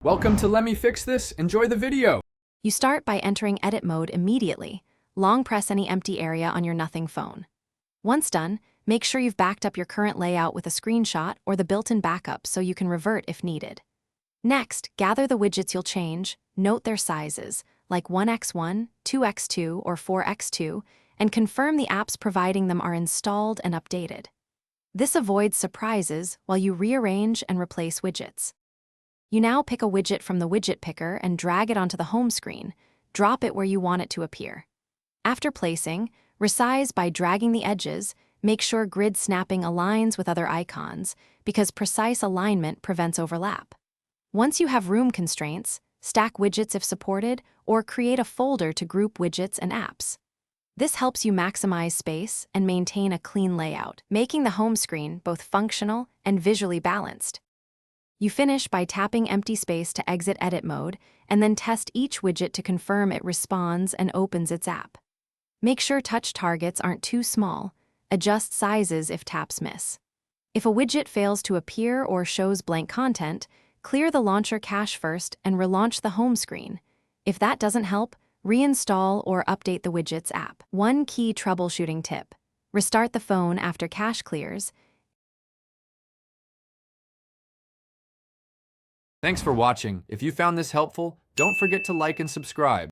Welcome to Let Me Fix This. Enjoy the video. You start by entering edit mode immediately. Long press any empty area on your Nothing phone. Once done, make sure you've backed up your current layout with a screenshot or the built-in backup so you can revert if needed. Next, gather the widgets you'll change, note their sizes, like 1x1, 2x2, or 4x2, and confirm the apps providing them are installed and updated. This avoids surprises while you rearrange and replace widgets. You now pick a widget from the widget picker and drag it onto the home screen. Drop it where you want it to appear. After placing, resize by dragging the edges. Make sure grid snapping aligns with other icons, because precise alignment prevents overlap. Once you have room constraints, stack widgets if supported, or create a folder to group widgets and apps. This helps you maximize space and maintain a clean layout, making the home screen both functional and visually balanced. You finish by tapping empty space to exit edit mode, and then test each widget to confirm it responds and opens its app. Make sure touch targets aren't too small. Adjust sizes if taps miss. If a widget fails to appear or shows blank content, clear the launcher cache first and relaunch the home screen. If that doesn't help, reinstall or update the Widgets app. One key troubleshooting tip: restart the phone after cache clears. Thanks for watching. If you found this helpful, don't forget to like and subscribe.